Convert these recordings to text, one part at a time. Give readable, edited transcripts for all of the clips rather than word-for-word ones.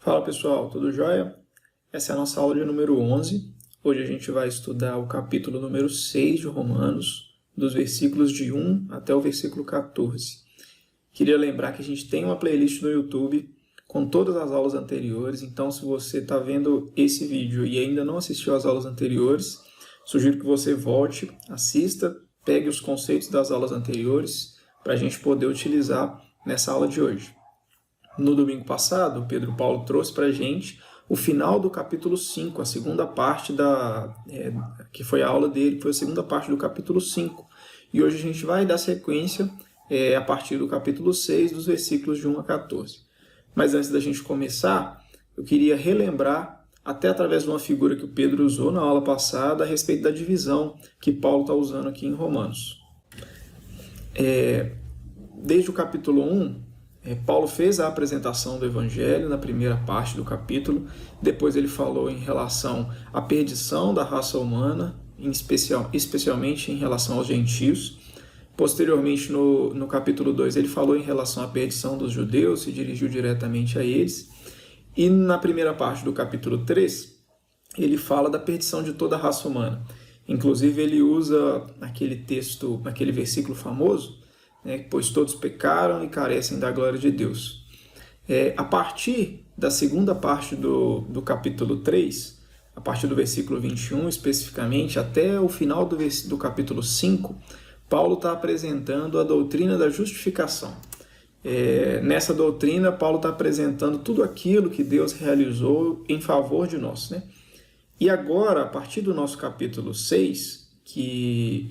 Fala pessoal, tudo jóia? Essa é a nossa aula de número 11. Hoje a gente vai estudar o capítulo número 6 de Romanos, dos versículos de 1 até o versículo 14. Queria lembrar que a gente tem uma playlist no YouTube com todas as aulas anteriores, então se você está vendo esse vídeo e ainda não assistiu às aulas anteriores, sugiro que você volte, assista, pegue os conceitos das aulas anteriores para a gente poder utilizar nessa aula de hoje. No domingo passado, o Pedro Paulo trouxe para a gente o final do capítulo 5, a segunda parte que foi a aula dele, foi a segunda parte do capítulo 5. E hoje a gente vai dar sequência a partir do capítulo 6, dos versículos de 1 a 14. Mas antes da gente começar, eu queria relembrar, até através de uma figura que o Pedro usou na aula passada, a respeito da divisão que Paulo está usando aqui em Romanos. Desde o capítulo 1, Paulo fez a apresentação do Evangelho na primeira parte do capítulo, depois ele falou em relação à perdição da raça humana, especialmente em relação aos gentios. Posteriormente, no capítulo 2, ele falou em relação à perdição dos judeus, se dirigiu diretamente a eles. E na primeira parte do capítulo 3, ele fala da perdição de toda a raça humana. Inclusive, ele usa aquele versículo famoso, pois todos pecaram e carecem da glória de Deus. A partir da segunda parte do capítulo 3, a partir do versículo 21 especificamente, até o final do capítulo 5, Paulo está apresentando a doutrina da justificação. Nessa doutrina, Paulo está apresentando tudo aquilo que Deus realizou em favor de nós. E agora, a partir do nosso capítulo 6, que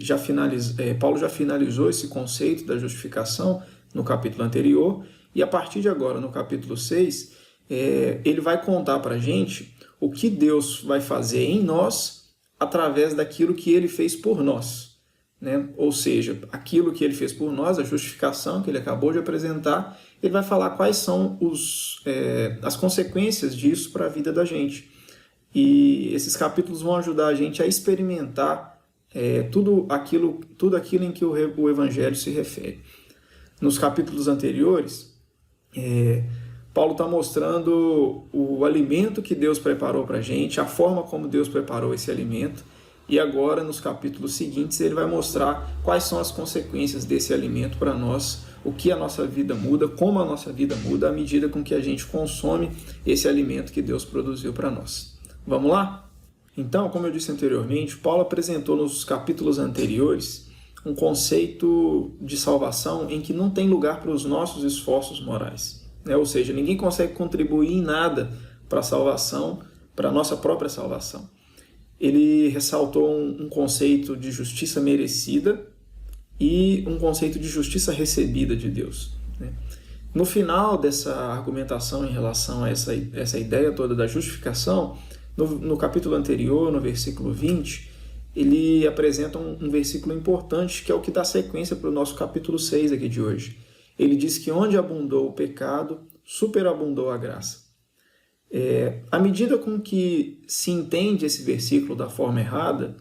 Paulo já finalizou esse conceito da justificação no capítulo anterior, e a partir de agora, no capítulo 6, ele vai contar para a gente o que Deus vai fazer em nós através daquilo que ele fez por nós. Ou seja, aquilo que ele fez por nós, a justificação que ele acabou de apresentar, ele vai falar quais são as consequências disso para a vida da gente. E esses capítulos vão ajudar a gente a experimentar tudo aquilo em que o Evangelho se refere. Nos capítulos anteriores, Paulo está mostrando o alimento que Deus preparou para a gente, a forma como Deus preparou esse alimento, e agora, nos capítulos seguintes, ele vai mostrar quais são as consequências desse alimento para nós, o que a nossa vida muda, como a nossa vida muda à medida com que a gente consome esse alimento que Deus produziu para nós. Vamos lá? Então, como eu disse anteriormente, Paulo apresentou nos capítulos anteriores um conceito de salvação em que não tem lugar para os nossos esforços morais. Ou seja, ninguém consegue contribuir em nada para a salvação, para a nossa própria salvação. Ele ressaltou um conceito de justiça merecida e um conceito de justiça recebida de Deus. No final dessa argumentação em relação a essa ideia toda da justificação, no capítulo anterior, no versículo 20, ele apresenta um versículo importante, que é o que dá sequência para o nosso capítulo 6 aqui de hoje. Ele diz que onde abundou o pecado, superabundou a graça. À medida com que se entende esse versículo da forma errada,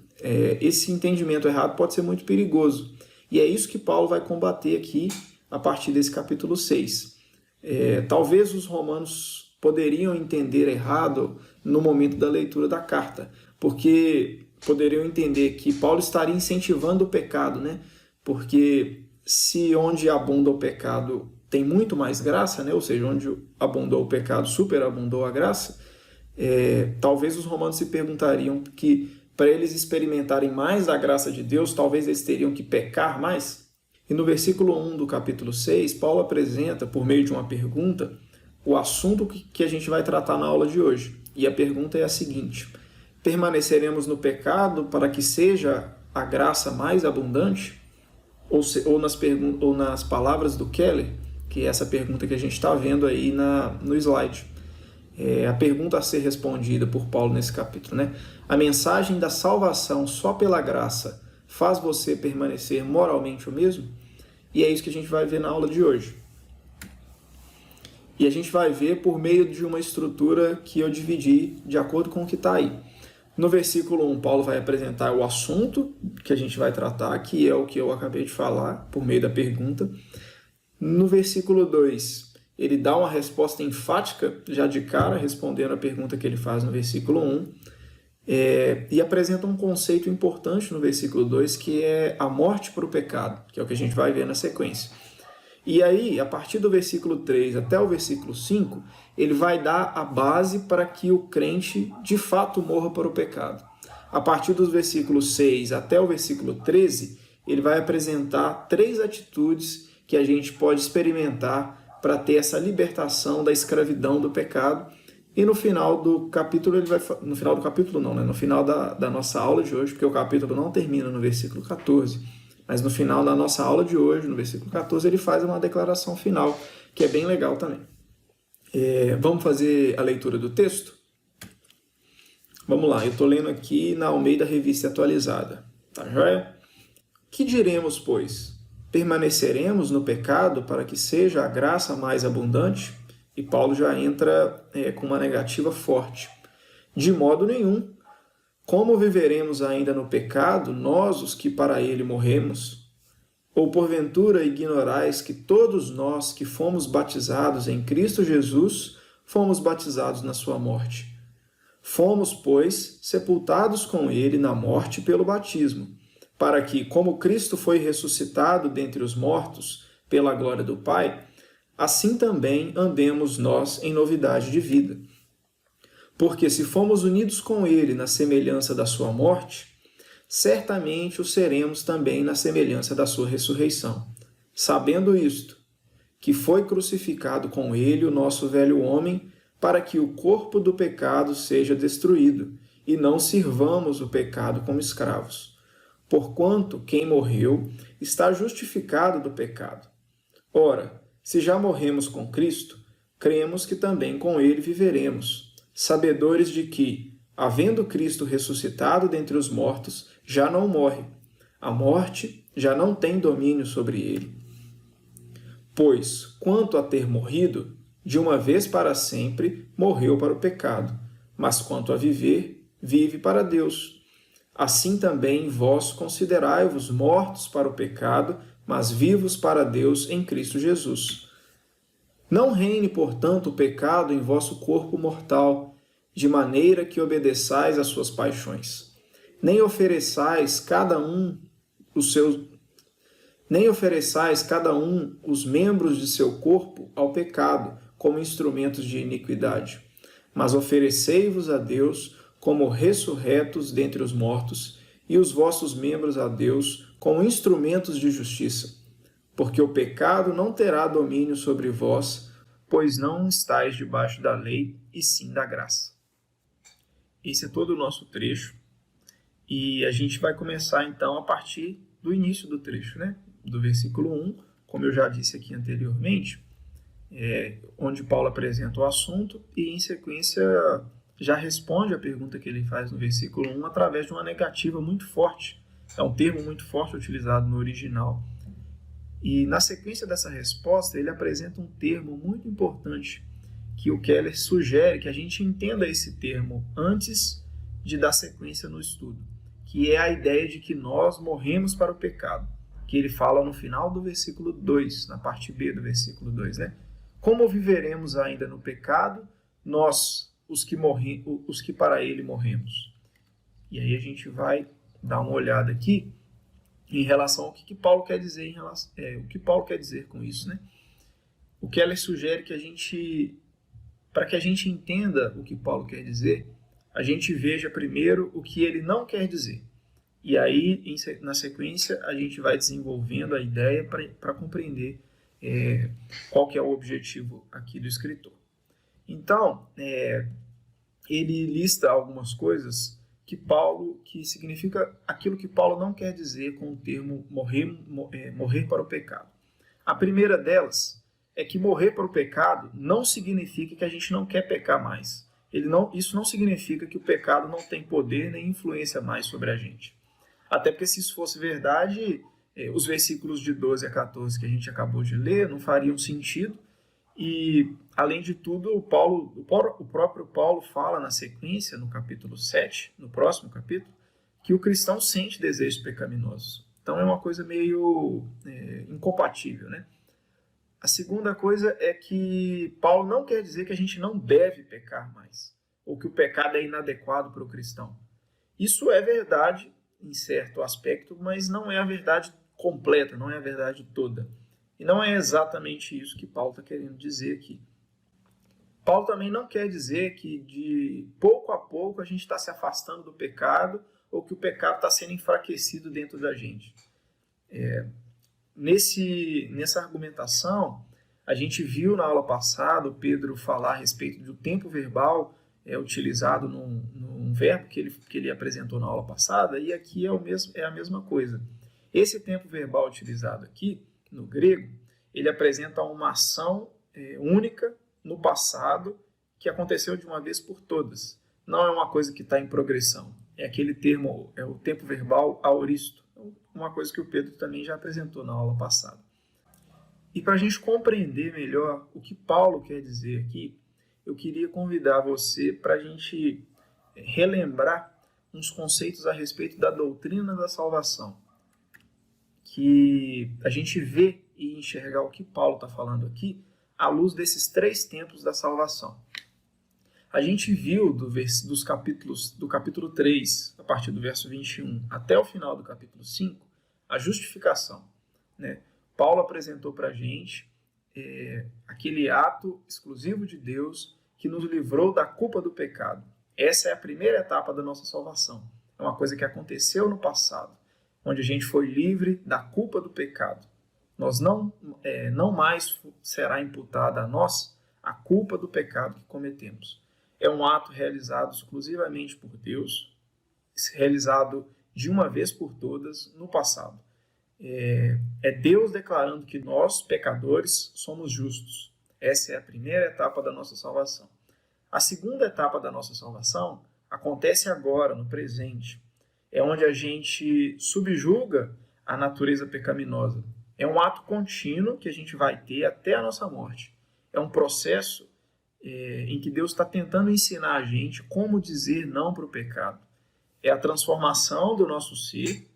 esse entendimento errado pode ser muito perigoso. E é isso que Paulo vai combater aqui a partir desse capítulo 6. Talvez os romanos poderiam entender errado no momento da leitura da carta, porque poderiam entender que Paulo estaria incentivando o pecado, Porque se onde abunda o pecado tem muito mais graça, ou seja, onde abundou o pecado, superabundou a graça, talvez os romanos se perguntariam que para eles experimentarem mais da graça de Deus, talvez eles teriam que pecar mais. E no versículo 1 do capítulo 6, Paulo apresenta, por meio de uma pergunta, o assunto que a gente vai tratar na aula de hoje. E a pergunta é a seguinte: permaneceremos no pecado para que seja a graça mais abundante? Ou nas palavras do Keller, que é essa pergunta que a gente está vendo aí no slide. A pergunta a ser respondida por Paulo nesse capítulo. A mensagem da salvação só pela graça faz você permanecer moralmente o mesmo? E é isso que a gente vai ver na aula de hoje. E a gente vai ver por meio de uma estrutura que eu dividi de acordo com o que está aí. No versículo 1, Paulo vai apresentar o assunto que a gente vai tratar, que é o que eu acabei de falar, por meio da pergunta. No versículo 2, ele dá uma resposta enfática, já de cara, respondendo a pergunta que ele faz no versículo 1, e apresenta um conceito importante no versículo 2, que é a morte para o pecado, que é o que a gente vai ver na sequência. E aí, a partir do versículo 3 até o versículo 5, ele vai dar a base para que o crente de fato morra para o pecado. A partir dos versículos 6 até o versículo 13, ele vai apresentar 3 atitudes que a gente pode experimentar para ter essa libertação da escravidão do pecado. E no final do capítulo, no final da nossa aula de hoje, porque o capítulo não termina no versículo 14, mas no final da nossa aula de hoje, no versículo 14, ele faz uma declaração final, que é bem legal também. Vamos fazer a leitura do texto? Vamos lá, eu estou lendo aqui na Almeida Revista Atualizada. Tá joia? Que diremos, pois? Permaneceremos no pecado para que seja a graça mais abundante? E Paulo já entra com uma negativa forte. De modo nenhum. Como viveremos ainda no pecado, nós, os que para ele morremos? Ou porventura ignorais que todos nós que fomos batizados em Cristo Jesus, fomos batizados na sua morte? Fomos, pois, sepultados com ele na morte pelo batismo, para que, como Cristo foi ressuscitado dentre os mortos, pela glória do Pai, assim também andemos nós em novidade de vida. Porque se fomos unidos com ele na semelhança da sua morte, certamente o seremos também na semelhança da sua ressurreição. Sabendo isto, que foi crucificado com ele o nosso velho homem, para que o corpo do pecado seja destruído, e não sirvamos o pecado como escravos. Porquanto quem morreu está justificado do pecado. Ora, se já morremos com Cristo, cremos que também com ele viveremos, sabedores de que, havendo Cristo ressuscitado dentre os mortos, já não morre. A morte já não tem domínio sobre ele. Pois, quanto a ter morrido, de uma vez para sempre morreu para o pecado, mas quanto a viver, vive para Deus. Assim também vós considerai-vos mortos para o pecado, mas vivos para Deus em Cristo Jesus. Não reine, portanto, o pecado em vosso corpo mortal, de maneira que obedeçais às suas paixões. Nem ofereçais cada um os membros de seu corpo ao pecado, como instrumentos de iniquidade. Mas oferecei-vos a Deus como ressurretos dentre os mortos, e os vossos membros a Deus como instrumentos de justiça. Porque o pecado não terá domínio sobre vós, pois não estáis debaixo da lei, e sim da graça. Esse é todo o nosso trecho, e a gente vai começar então a partir do início do trecho, né? Do versículo 1, como eu já disse aqui anteriormente, onde Paulo apresenta o assunto e em sequência já responde a pergunta que ele faz no versículo 1 através de uma negativa muito forte. É um termo muito forte utilizado no original. E na sequência dessa resposta, ele apresenta um termo muito importante, que o Keller sugere que a gente entenda esse termo antes de dar sequência no estudo, que é a ideia de que nós morremos para o pecado, que ele fala no final do versículo 2, na parte B do versículo 2, né? Como viveremos ainda no pecado, nós, os que para ele morremos? E aí a gente vai dar uma olhada aqui em relação ao que Paulo quer dizer o que Paulo quer dizer com isso, né? O Keller sugere que para que a gente entenda o que Paulo quer dizer, a gente veja primeiro o que ele não quer dizer. E aí, na sequência, a gente vai desenvolvendo a ideia para compreender qual que é o objetivo aqui do escritor. Então, ele lista algumas coisas que significa aquilo que Paulo não quer dizer com o termo morrer para o pecado. A primeira delas é que morrer para o pecado não significa que a gente não quer pecar mais. Isso não significa que o pecado não tem poder nem influência mais sobre a gente. Até porque se isso fosse verdade, os versículos de 12 a 14 que a gente acabou de ler não fariam sentido. E, além de tudo, o próprio Paulo fala na sequência, no capítulo 7, no próximo capítulo, que o cristão sente desejos pecaminosos. Então é uma coisa meio incompatível, né? A segunda coisa é que Paulo não quer dizer que a gente não deve pecar mais, ou que o pecado é inadequado para o cristão. Isso é verdade em certo aspecto, mas não é a verdade completa, não é a verdade toda. E não é exatamente isso que Paulo está querendo dizer aqui. Paulo também não quer dizer que de pouco a pouco a gente está se afastando do pecado ou que o pecado está sendo enfraquecido dentro da gente. Nessa argumentação, a gente viu na aula passada o Pedro falar a respeito do tempo verbal utilizado num verbo que ele apresentou na aula passada, e aqui é a mesma coisa. Esse tempo verbal utilizado aqui, no grego, ele apresenta uma ação única no passado que aconteceu de uma vez por todas. Não é uma coisa que está em progressão. É aquele termo, é o tempo verbal aoristo. Uma coisa que o Pedro também já apresentou na aula passada. E para a gente compreender melhor o que Paulo quer dizer aqui, eu queria convidar você para a gente relembrar uns conceitos a respeito da doutrina da salvação. Que a gente vê e enxergar o que Paulo está falando aqui à luz desses 3 tempos da salvação. A gente viu do capítulo 3, a partir do verso 21, até o final do capítulo 5, a justificação. Né? Paulo apresentou para a gente aquele ato exclusivo de Deus que nos livrou da culpa do pecado. Essa é a primeira etapa da nossa salvação. É uma coisa que aconteceu no passado, onde a gente foi livre da culpa do pecado. Nós não mais será imputada a nós a culpa do pecado que cometemos. É um ato realizado exclusivamente por Deus, realizado de uma vez por todas no passado. É Deus declarando que nós, pecadores, somos justos. Essa é a primeira etapa da nossa salvação. A segunda etapa da nossa salvação acontece agora, no presente. É onde a gente subjuga a natureza pecaminosa. É um ato contínuo que a gente vai ter até a nossa morte. É um processo em que Deus está tentando ensinar a gente como dizer não para o pecado. É a transformação do nosso ser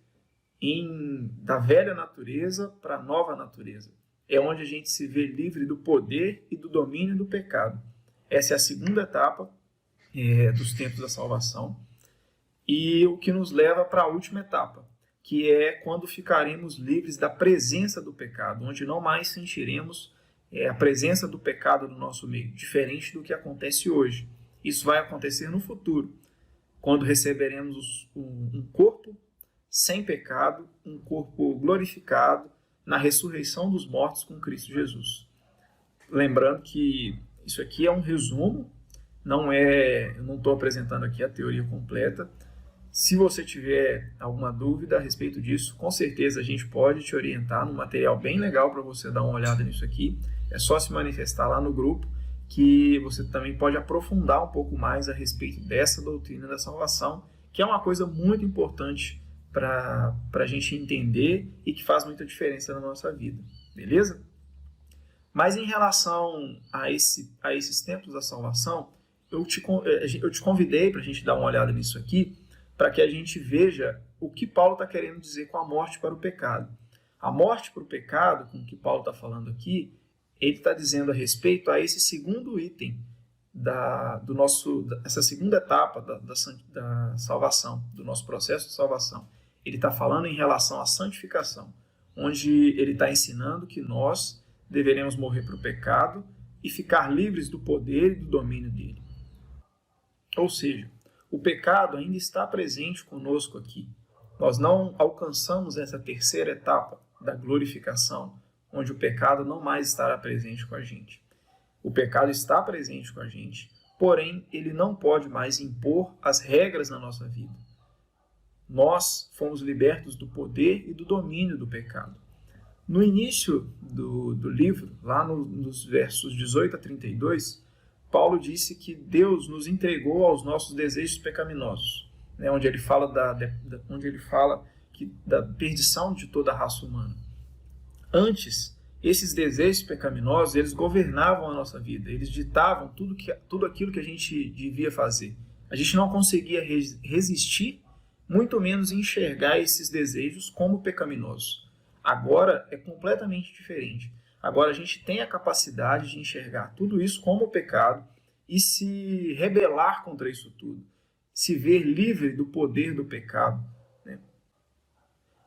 da velha natureza para a nova natureza. É onde a gente se vê livre do poder e do domínio do pecado. Essa é a segunda etapa dos tempos da salvação. E o que nos leva para a última etapa, que é quando ficaremos livres da presença do pecado, onde não mais sentiremos a presença do pecado no nosso meio, diferente do que acontece hoje. Isso vai acontecer no futuro, quando receberemos um corpo sem pecado, um corpo glorificado, na ressurreição dos mortos com Cristo Jesus. Lembrando que isso aqui é um resumo, eu não estou apresentando aqui a teoria completa. Se você tiver alguma dúvida a respeito disso, com certeza a gente pode te orientar num material bem legal para você dar uma olhada nisso aqui. É só se manifestar lá no grupo, que você também pode aprofundar um pouco mais a respeito dessa doutrina da salvação, que é uma coisa muito importante para a gente entender e que faz muita diferença na nossa vida. Beleza? Mas em relação a esses tempos da salvação, eu te convidei para a gente dar uma olhada nisso aqui, para que a gente veja o que Paulo está querendo dizer com a morte para o pecado. A morte para o pecado, com o que Paulo está falando aqui, ele está dizendo a respeito a esse segundo item, essa segunda etapa da salvação, do nosso processo de salvação. Ele está falando em relação à santificação, onde ele está ensinando que nós deveremos morrer para o pecado e ficar livres do poder e do domínio dele. Ou seja, o pecado ainda está presente conosco aqui. Nós não alcançamos essa terceira etapa da glorificação, onde o pecado não mais estará presente com a gente. O pecado está presente com a gente, porém ele não pode mais impor as regras na nossa vida. Nós fomos libertos do poder e do domínio do pecado. No início do livro, lá nos versos 18 a 32, Paulo disse que Deus nos entregou aos nossos desejos pecaminosos, né, onde ele fala da perdição de toda a raça humana. Antes, esses desejos pecaminosos, eles governavam a nossa vida, eles ditavam tudo aquilo que a gente devia fazer. A gente não conseguia resistir, muito menos enxergar esses desejos como pecaminosos. Agora é completamente diferente. Agora a gente tem a capacidade de enxergar tudo isso como pecado e se rebelar contra isso tudo, se ver livre do poder do pecado, né?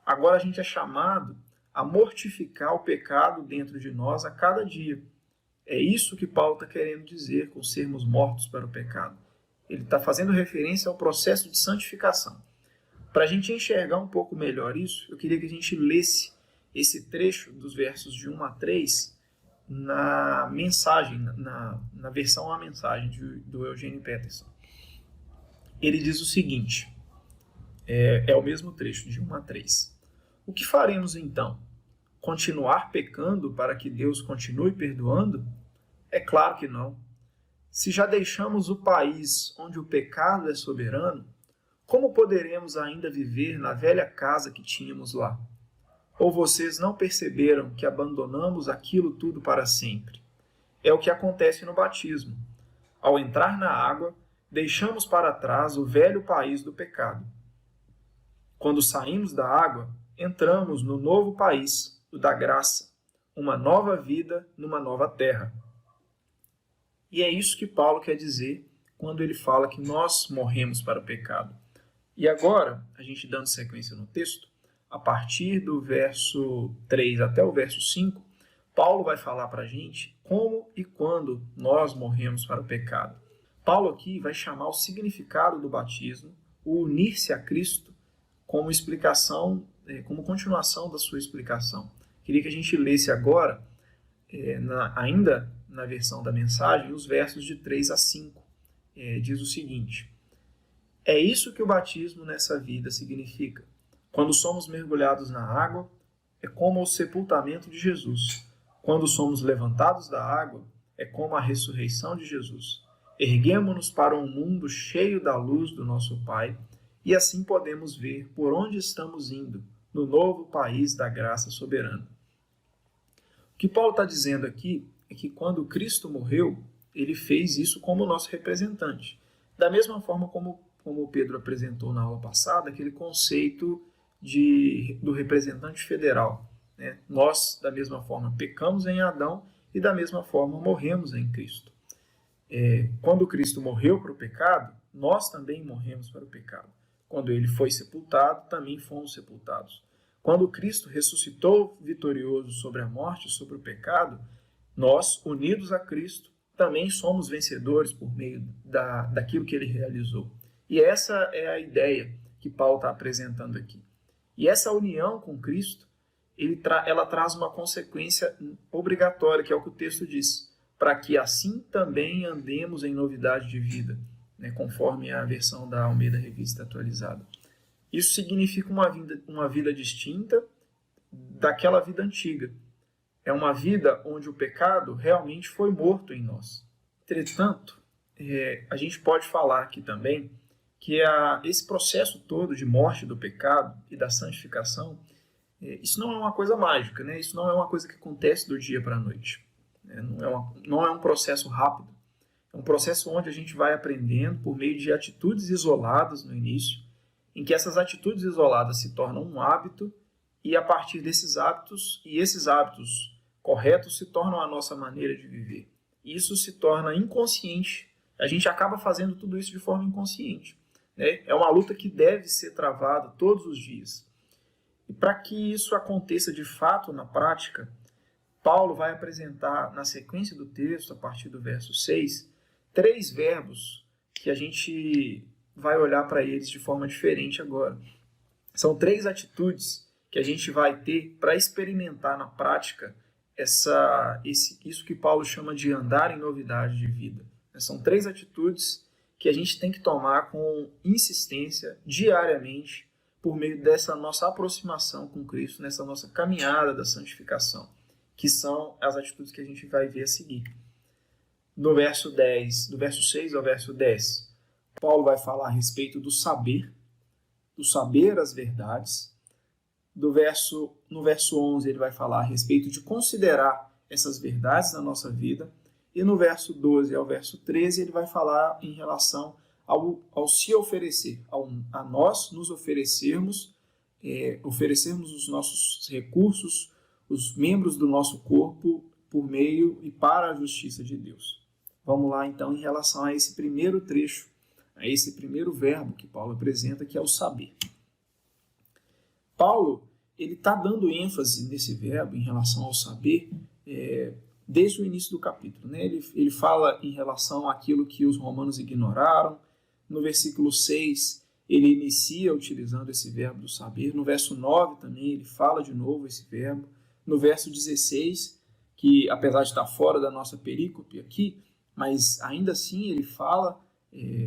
Agora a gente é chamado a mortificar o pecado dentro de nós a cada dia. É isso que Paulo está querendo dizer com sermos mortos para o pecado. Ele está fazendo referência ao processo de santificação. Para a gente enxergar um pouco melhor isso, eu queria que a gente lesse esse trecho dos versos de 1 a 3 na mensagem, na versão A Mensagem do Eugênio Peterson. Ele diz o seguinte, é o mesmo trecho, de 1 a 3. O que faremos então? Continuar pecando para que Deus continue perdoando? É claro que não. Se já deixamos o país onde o pecado é soberano, como poderemos ainda viver na velha casa que tínhamos lá? Ou vocês não perceberam que abandonamos aquilo tudo para sempre? É o que acontece no batismo. Ao entrar na água, deixamos para trás o velho país do pecado. Quando saímos da água, entramos no novo país, o da graça, uma nova vida numa nova terra. E é isso que Paulo quer dizer quando ele fala que nós morremos para o pecado. E agora, a gente dando sequência no texto, a partir do verso 3 até o verso 5, Paulo vai falar para a gente como e quando nós morremos para o pecado. Paulo aqui vai chamar o significado do batismo, o unir-se a Cristo, como explicação, como continuação da sua explicação. Queria que a gente lesse agora, ainda na versão da mensagem, os versos de 3 a 5. Diz o seguinte: é isso que o batismo nessa vida significa. Quando somos mergulhados na água, é como o sepultamento de Jesus. Quando somos levantados da água, é como a ressurreição de Jesus. Erguemo-nos para um mundo cheio da luz do nosso Pai, e assim podemos ver por onde estamos indo, no novo país da graça soberana. O que Paulo está dizendo aqui é que quando Cristo morreu, ele fez isso como nosso representante. Da mesma forma como Pedro apresentou na aula passada, aquele conceito do representante federal, né? Nós, da mesma forma, pecamos em Adão e da mesma forma morremos em Cristo. Quando Cristo morreu para o pecado, nós também morremos para o pecado. Quando ele foi sepultado, também fomos sepultados. Quando Cristo ressuscitou vitorioso sobre a morte e sobre o pecado, nós, unidos a Cristo, também somos vencedores por meio daquilo que ele realizou. E essa é a ideia que Paulo está apresentando aqui. E essa união com Cristo, ela traz uma consequência obrigatória, que é o que o texto diz, para que assim também andemos em novidade de vida, né, conforme a versão da Almeida Revista Atualizada. Isso significa uma vida distinta daquela vida antiga. É uma vida onde o pecado realmente foi morto em nós. Entretanto, a gente pode falar aqui também que esse processo todo de morte do pecado e da santificação, isso não é uma coisa mágica, né? Isso não é uma coisa que acontece do dia para a noite. Não é um processo rápido. É um processo onde a gente vai aprendendo por meio de atitudes isoladas no início, em que essas atitudes isoladas se tornam um hábito e a partir desses hábitos, e esses hábitos corretos se tornam a nossa maneira de viver. Isso se torna inconsciente. A gente acaba fazendo tudo isso de forma inconsciente, né? É uma luta que deve ser travada todos os dias. E para que isso aconteça de fato na prática, Paulo vai apresentar na sequência do texto, a partir do verso 6, 3 verbos que a gente vai olhar para eles de forma diferente agora. São 3 atitudes que a gente vai ter para experimentar na prática isso que Paulo chama de andar em novidade de vida. São 3 atitudes que a gente tem que tomar com insistência, diariamente, por meio dessa nossa aproximação com Cristo, nessa nossa caminhada da santificação, que são as atitudes que a gente vai ver a seguir. Do verso 6 ao verso 10, Paulo vai falar a respeito do saber as verdades. No verso 11, ele vai falar a respeito de considerar essas verdades na nossa vida. E no verso 12 ao verso 13, ele vai falar em relação ao se oferecer, a nós nos oferecermos os nossos recursos, os membros do nosso corpo por meio e para a justiça de Deus. Vamos lá, então, em relação a esse primeiro trecho, a esse primeiro verbo que Paulo apresenta, que é o saber. Paulo, ele está dando ênfase nesse verbo em relação ao saber desde o início do capítulo. Né? Ele fala em relação àquilo que os romanos ignoraram. No versículo 6, ele inicia utilizando esse verbo do saber. No verso 9 também, ele fala de novo esse verbo. No verso 16, que apesar de estar fora da nossa perícope aqui, mas ainda assim ele fala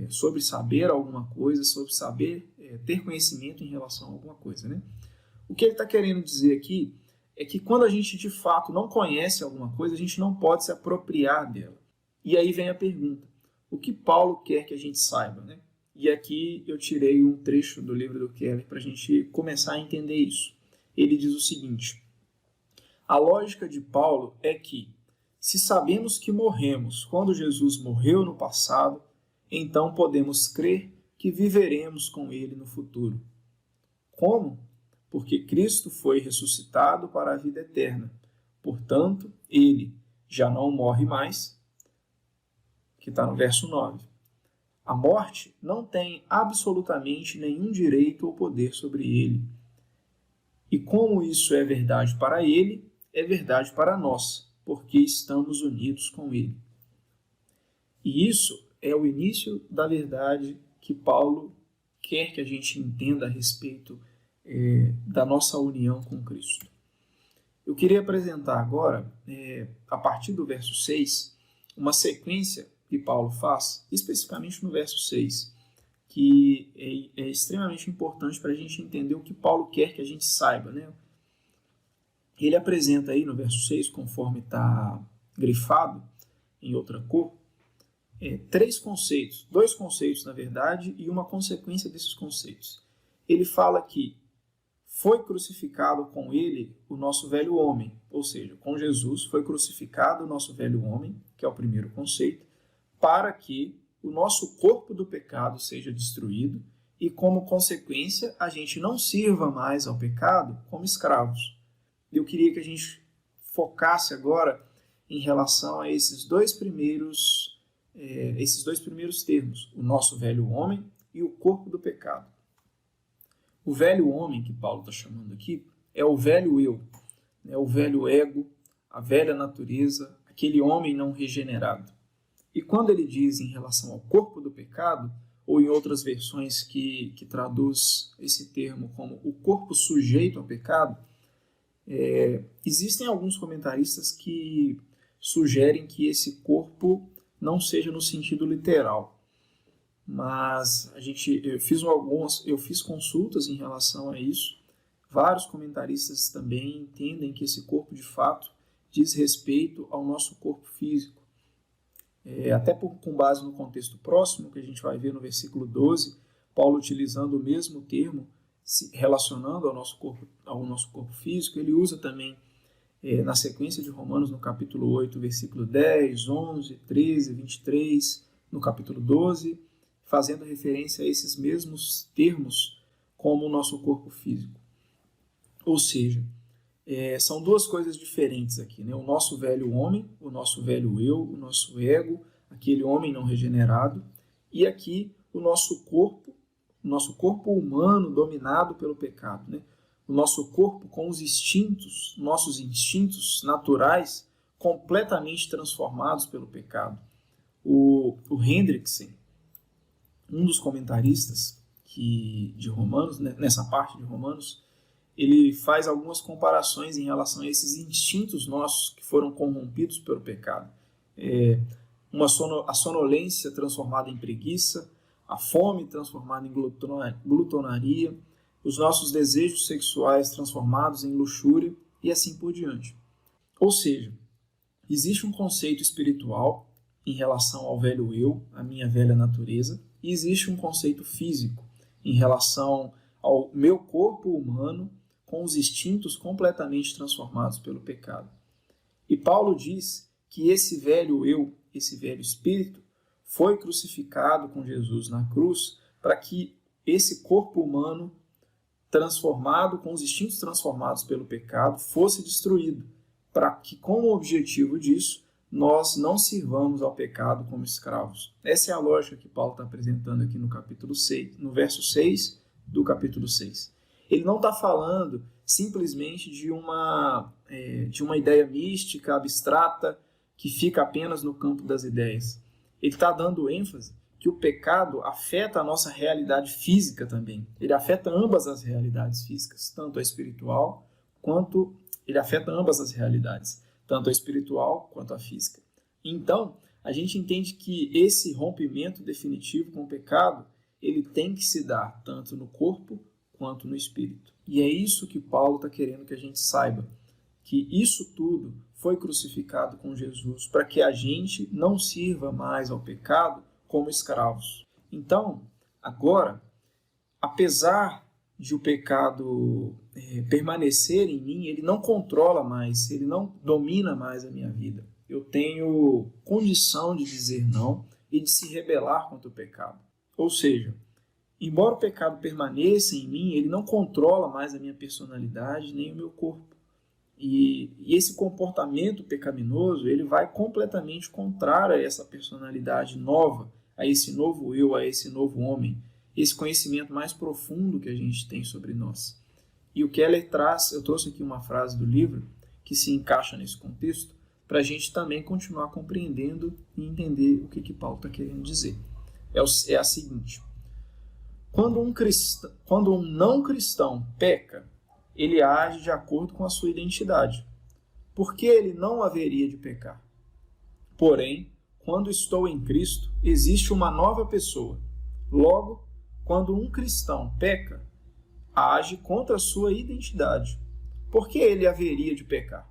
sobre saber alguma coisa, sobre saber ter conhecimento em relação a alguma coisa. Né? O que ele está querendo dizer aqui é que quando a gente de fato não conhece alguma coisa, a gente não pode se apropriar dela. E aí vem a pergunta, o que Paulo quer que a gente saiba? Né? E aqui eu tirei um trecho do livro do Keller para a gente começar a entender isso. Ele diz o seguinte, a lógica de Paulo é que, se sabemos que morremos quando Jesus morreu no passado, então podemos crer que viveremos com ele no futuro. Como? Porque Cristo foi ressuscitado para a vida eterna. Portanto, ele já não morre mais, que está no verso 9. A morte não tem absolutamente nenhum direito ou poder sobre ele. E como isso é verdade para ele, é verdade para nós, porque estamos unidos com ele. E isso é o início da verdade que Paulo quer que a gente entenda a respeito da nossa união com Cristo. Eu queria apresentar agora, a partir do verso 6, uma sequência que Paulo faz, especificamente no verso 6, que é extremamente importante para a gente entender o que Paulo quer que a gente saiba. Né? Ele apresenta aí no verso 6, conforme está grifado em outra cor, dois conceitos, na verdade, e uma consequência desses conceitos. Ele fala que foi crucificado com ele o nosso velho homem, ou seja, com Jesus foi crucificado o nosso velho homem, que é o primeiro conceito, para que o nosso corpo do pecado seja destruído e, como consequência, a gente não sirva mais ao pecado como escravos. Eu queria que a gente focasse agora em relação a esses dois primeiros termos, o nosso velho homem e o corpo do pecado. O velho homem que Paulo está chamando aqui é o velho eu, né? O velho ego, a velha natureza, aquele homem não regenerado. E quando ele diz em relação ao corpo do pecado, ou em outras versões que traduz esse termo como o corpo sujeito ao pecado, existem alguns comentaristas que sugerem que esse corpo não seja no sentido literal. Mas eu fiz consultas em relação a isso. Vários comentaristas também entendem que esse corpo, de fato, diz respeito ao nosso corpo físico. Até com base no contexto próximo, que a gente vai ver no versículo 12, Paulo utilizando o mesmo termo, se relacionando ao nosso corpo físico, ele usa também na sequência de Romanos, no capítulo 8, versículo 10, 11, 13, 23, no capítulo 12, fazendo referência a esses mesmos termos como o nosso corpo físico. Ou seja, são duas coisas diferentes aqui, né? O nosso velho homem, o nosso velho eu, o nosso ego, aquele homem não regenerado, e aqui o nosso corpo humano dominado pelo pecado, né? O nosso corpo com os nossos instintos naturais completamente transformados pelo pecado. O Hendrickson, um dos comentaristas de Romanos, né, nessa parte de Romanos, ele faz algumas comparações em relação a esses instintos nossos que foram corrompidos pelo pecado. A sonolência transformada em preguiça, a fome transformada em glutonaria, os nossos desejos sexuais transformados em luxúria e assim por diante. Ou seja, existe um conceito espiritual em relação ao velho eu, a minha velha natureza, e existe um conceito físico em relação ao meu corpo humano com os instintos completamente transformados pelo pecado. E Paulo diz que esse velho eu, esse velho espírito, foi crucificado com Jesus na cruz para que esse corpo humano transformado, com os instintos transformados pelo pecado, fosse destruído, para que, com o objetivo disso, nós não sirvamos ao pecado como escravos. Essa é a lógica que Paulo está apresentando aqui no capítulo 6, no verso 6 do capítulo 6. Ele não está falando simplesmente de uma ideia mística, abstrata, que fica apenas no campo das ideias. Ele está dando ênfase que o pecado afeta a nossa realidade física também. Ele afeta ambas as realidades físicas, tanto a espiritual quanto... Ele afeta ambas as realidades, tanto a espiritual quanto a física. Então, a gente entende que esse rompimento definitivo com o pecado, ele tem que se dar tanto no corpo quanto no espírito. E é isso que Paulo está querendo que a gente saiba, que isso tudo foi crucificado com Jesus para que a gente não sirva mais ao pecado como escravos. Então, agora, apesar de o pecado permanecer em mim, ele não controla mais, ele não domina mais a minha vida. Eu tenho condição de dizer não e de se rebelar contra o pecado. Ou seja, embora o pecado permaneça em mim, ele não controla mais a minha personalidade nem o meu corpo. E esse comportamento pecaminoso, ele vai completamente contrário a essa personalidade nova, a esse novo eu, a esse novo homem, esse conhecimento mais profundo que a gente tem sobre nós. E o Keller traz, eu trouxe aqui uma frase do livro que se encaixa nesse contexto, para a gente também continuar compreendendo e entender o que Paulo está querendo dizer. É a seguinte: quando um não cristão peca, ele age de acordo com a sua identidade. Por que ele não haveria de pecar? Porém, quando estou em Cristo, existe uma nova pessoa. Logo, quando um cristão peca, age contra a sua identidade. Por que ele haveria de pecar?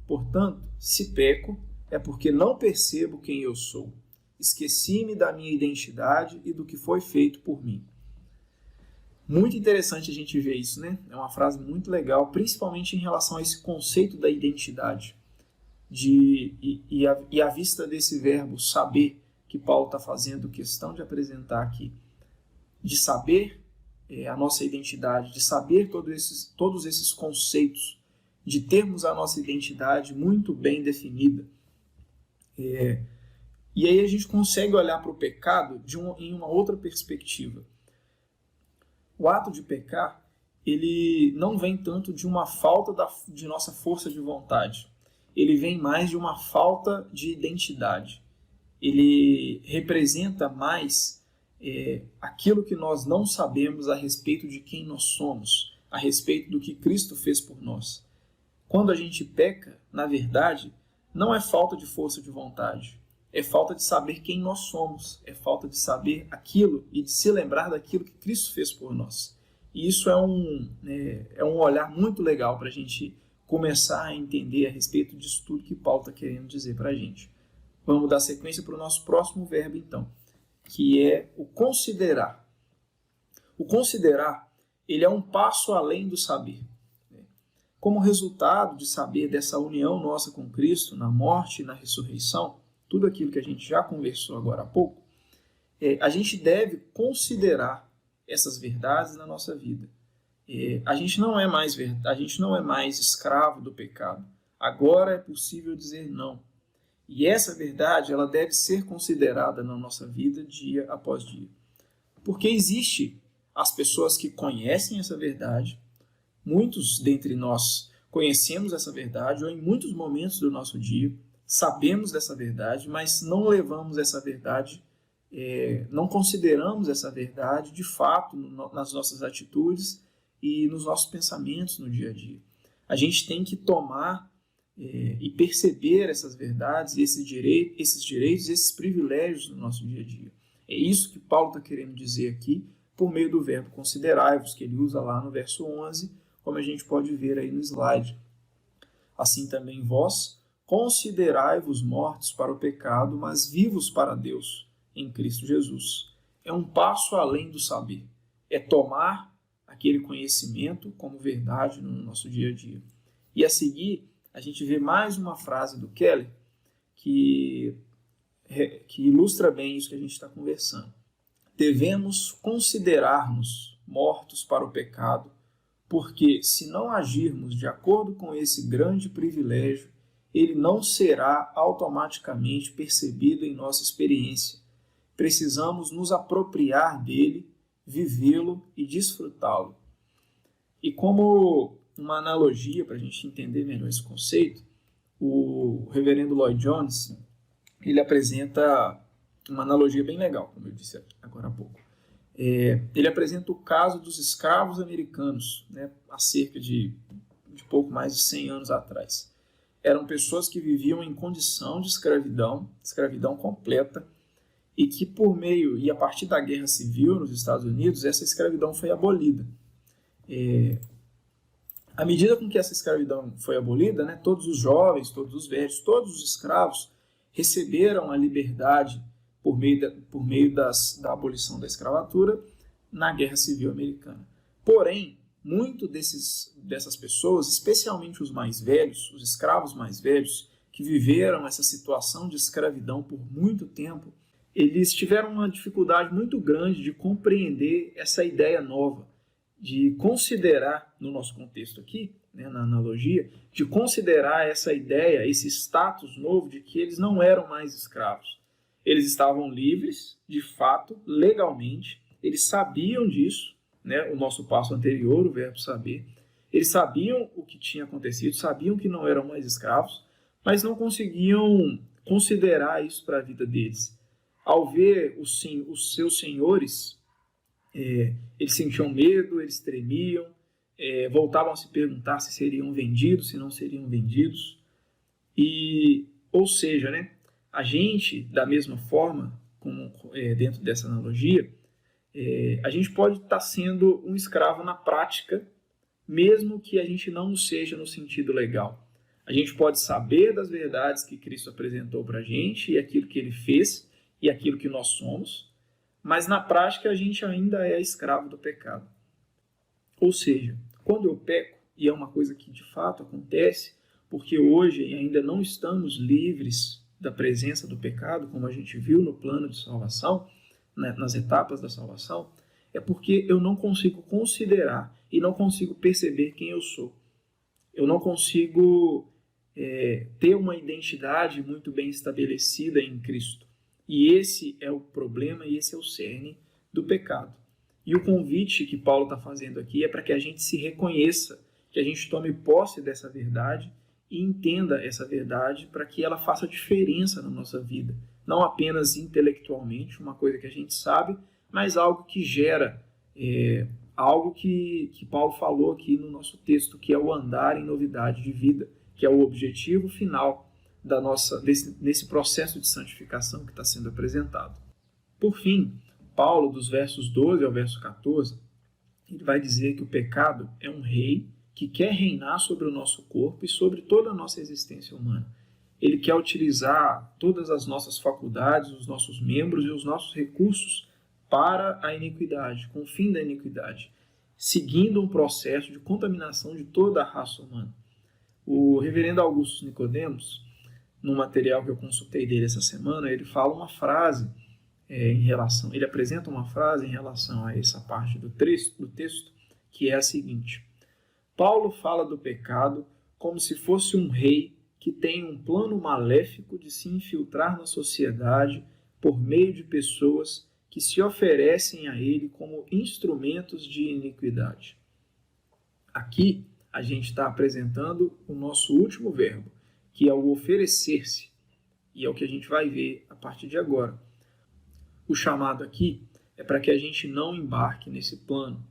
Portanto, se peco, é porque não percebo quem eu sou. Esqueci-me da minha identidade e do que foi feito por mim. Muito interessante a gente ver isso, né? É uma frase muito legal, principalmente em relação a esse conceito da identidade. E à vista desse verbo saber, que Paulo está fazendo questão de apresentar aqui, de saber a nossa identidade, de saber todos esses conceitos, de termos a nossa identidade muito bem definida. E aí a gente consegue olhar para o pecado em uma outra perspectiva. O ato de pecar, ele não vem tanto de uma falta de nossa força de vontade. Ele vem mais de uma falta de identidade. Ele representa mais aquilo que nós não sabemos a respeito de quem nós somos, a respeito do que Cristo fez por nós. Quando a gente peca, na verdade, não é falta de força de vontade, é falta de saber quem nós somos, é falta de saber aquilo e de se lembrar daquilo que Cristo fez por nós. E isso é um olhar muito legal para a gente começar a entender a respeito disso tudo que Paulo está querendo dizer para a gente. Vamos dar sequência para o nosso próximo verbo, então, que é o considerar. O considerar, ele é um passo além do saber. Como resultado de saber dessa união nossa com Cristo, na morte e na ressurreição, tudo aquilo que a gente já conversou agora há pouco, a gente deve considerar essas verdades na nossa vida. A gente não é mais escravo do pecado. Agora é possível dizer não. E essa verdade, ela deve ser considerada na nossa vida dia após dia. Porque existe as pessoas que conhecem essa verdade, muitos dentre nós conhecemos essa verdade, ou em muitos momentos do nosso dia sabemos dessa verdade, mas não levamos essa verdade, não consideramos essa verdade de fato nas nossas atitudes e nos nossos pensamentos no dia a dia. A gente tem que tomar e perceber essas verdades, esses direitos, esses privilégios no nosso dia a dia. É isso que Paulo está querendo dizer aqui por meio do verbo considerai-vos, que ele usa lá no verso 11, como a gente pode ver aí no slide. Assim também vós, considerai-vos mortos para o pecado, mas vivos para Deus, em Cristo Jesus. É um passo além do saber. É tomar aquele conhecimento como verdade no nosso dia a dia. E a seguir, a gente vê mais uma frase do Keller que ilustra bem isso que a gente está conversando. Devemos considerar-nos mortos para o pecado porque se não agirmos de acordo com esse grande privilégio, ele não será automaticamente percebido em nossa experiência. Precisamos nos apropriar dele, vivê-lo e desfrutá-lo. E como uma analogia para a gente entender melhor esse conceito, o reverendo Lloyd Jones, ele apresenta uma analogia bem legal, como eu disse agora há pouco. Ele apresenta o caso dos escravos americanos, né, há cerca de pouco mais de 100 anos atrás. Eram pessoas que viviam em condição de escravidão completa, e que por meio e a partir da Guerra Civil nos Estados Unidos, essa escravidão foi abolida. À medida com que essa escravidão foi abolida, né, todos os jovens, todos os velhos, todos os escravos receberam a liberdade por meio da abolição da escravatura na Guerra Civil Americana. Porém, muito dessas pessoas, especialmente os mais velhos, os escravos mais velhos, que viveram essa situação de escravidão por muito tempo, eles tiveram uma dificuldade muito grande de compreender essa ideia nova, de considerar, no nosso contexto aqui, né, na analogia, de considerar essa ideia, esse status novo de que eles não eram mais escravos. Eles estavam livres, de fato, legalmente, eles sabiam disso, né, o nosso passo anterior, o verbo saber. Eles sabiam o que tinha acontecido, sabiam que não eram mais escravos, mas não conseguiam considerar isso para a vida deles. Ao ver os seus senhores, eles sentiam medo, eles tremiam, voltavam a se perguntar se seriam vendidos, se não seriam vendidos. Ou seja, né, a gente, da mesma forma, como, dentro dessa analogia, a gente pode estar sendo um escravo na prática, mesmo que a gente não o seja no sentido legal. A gente pode saber das verdades que Cristo apresentou para a gente e aquilo que ele fez e aquilo que nós somos, mas na prática a gente ainda é escravo do pecado. Ou seja, quando eu peco, e é uma coisa que de fato acontece, porque hoje ainda não estamos livres da presença do pecado, como a gente viu no plano de salvação, né, nas etapas da salvação, é porque eu não consigo considerar e não consigo perceber quem eu sou. Eu não consigo ter uma identidade muito bem estabelecida em Cristo. E esse é o problema e esse é o cerne do pecado. E o convite que Paulo está fazendo aqui é para que a gente se reconheça, que a gente tome posse dessa verdade e entenda essa verdade para que ela faça diferença na nossa vida. Não apenas intelectualmente, uma coisa que a gente sabe, mas algo que gera, algo que Paulo falou aqui no nosso texto, que é o andar em novidade de vida, que é o objetivo final nesse processo de santificação que está sendo apresentado. Por fim, Paulo, dos versos 12 ao verso 14, ele vai dizer que o pecado é um rei que quer reinar sobre o nosso corpo e sobre toda a nossa existência humana. Ele quer utilizar todas as nossas faculdades, os nossos membros e os nossos recursos para a iniquidade, com o fim da iniquidade, seguindo um processo de contaminação de toda a raça humana. O reverendo Augusto Nicodemos, no material que eu consultei dele essa semana, ele fala uma frase ele apresenta uma frase em relação a essa parte do texto, que é a seguinte: Paulo fala do pecado como se fosse um rei que tem um plano maléfico de se infiltrar na sociedade por meio de pessoas que se oferecem a ele como instrumentos de iniquidade. Aqui a gente está apresentando o nosso último verbo, que é o oferecer-se, e é o que a gente vai ver a partir de agora. O chamado aqui é para que a gente não embarque nesse plano,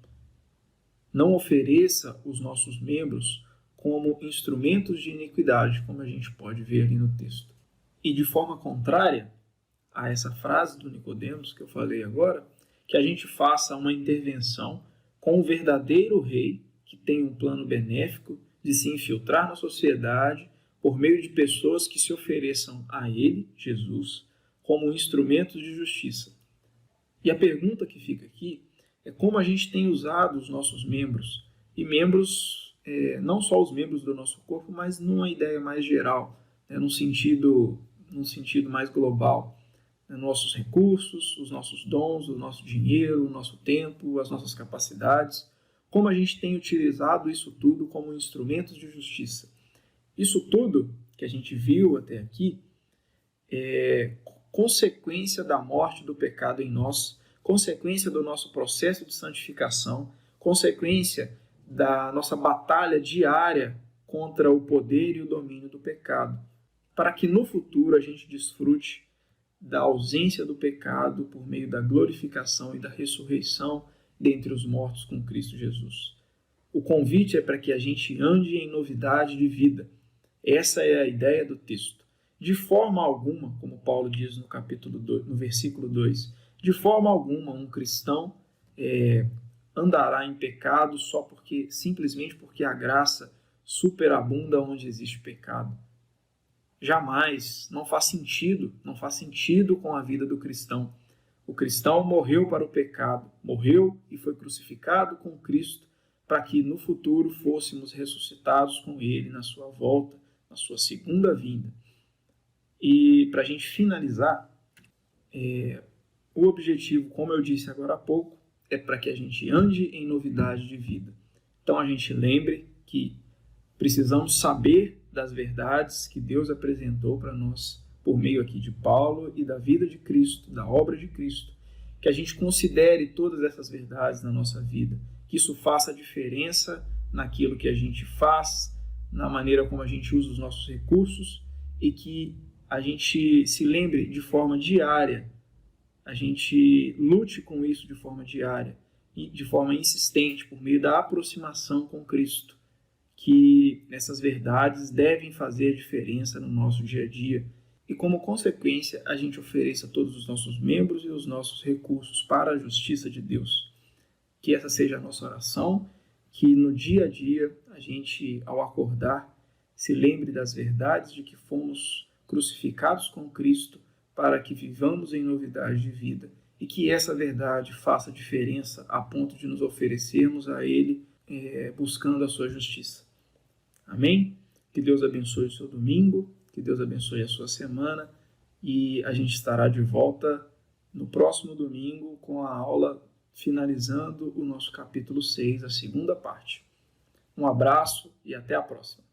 não ofereça os nossos membros como instrumentos de iniquidade, como a gente pode ver ali no texto. E de forma contrária a essa frase do Nicodemos que eu falei agora, que a gente faça uma intervenção com o verdadeiro rei que tem um plano benéfico de se infiltrar na sociedade por meio de pessoas que se ofereçam a ele, Jesus, como instrumentos de justiça. E a pergunta que fica aqui é como a gente tem usado os nossos membros, e membros, não só os membros do nosso corpo, mas numa ideia mais geral, num sentido mais global. Nossos recursos, os nossos dons, o nosso dinheiro, o nosso tempo, as nossas capacidades. como a gente tem utilizado isso tudo como instrumentos de justiça. Isso tudo que a gente viu até aqui é consequência da morte do pecado em nós, consequência do nosso processo de santificação, consequência da nossa batalha diária contra o poder e o domínio do pecado, para que no futuro a gente desfrute da ausência do pecado por meio da glorificação e da ressurreição dentre os mortos com Cristo Jesus. O convite é para que a gente ande em novidade de vida. Essa é a ideia do texto. De forma alguma, como Paulo diz no capítulo 2, no versículo 2, de forma alguma um cristão andará em pecado simplesmente porque a graça superabunda onde existe pecado. Jamais, não faz sentido com a vida do cristão. O cristão morreu para o pecado, morreu e foi crucificado com Cristo para que no futuro fôssemos ressuscitados com Ele na sua volta, na sua segunda vinda. E para a gente finalizar, o objetivo, como eu disse agora há pouco, é para que a gente ande em novidade de vida. Então a gente lembre que precisamos saber das verdades que Deus apresentou para nós por meio aqui de Paulo e da vida de Cristo, da obra de Cristo, que a gente considere todas essas verdades na nossa vida, que isso faça diferença naquilo que a gente faz, na maneira como a gente usa os nossos recursos e que a gente se lembre de forma diária, a gente lute com isso de forma diária e de forma insistente por meio da aproximação com Cristo, que essas verdades devem fazer a diferença no nosso dia a dia e, como consequência, a gente ofereça todos os nossos membros e os nossos recursos para a justiça de Deus. Que essa seja a nossa oração, que no dia a dia a gente, ao acordar, se lembre das verdades de que fomos crucificados com Cristo para que vivamos em novidade de vida e que essa verdade faça diferença a ponto de nos oferecermos a Ele buscando a sua justiça. Amém? Que Deus abençoe o seu domingo, que Deus abençoe a sua semana e a gente estará de volta no próximo domingo com a aula finalizando o nosso capítulo 6, a segunda parte. Um abraço e até a próxima.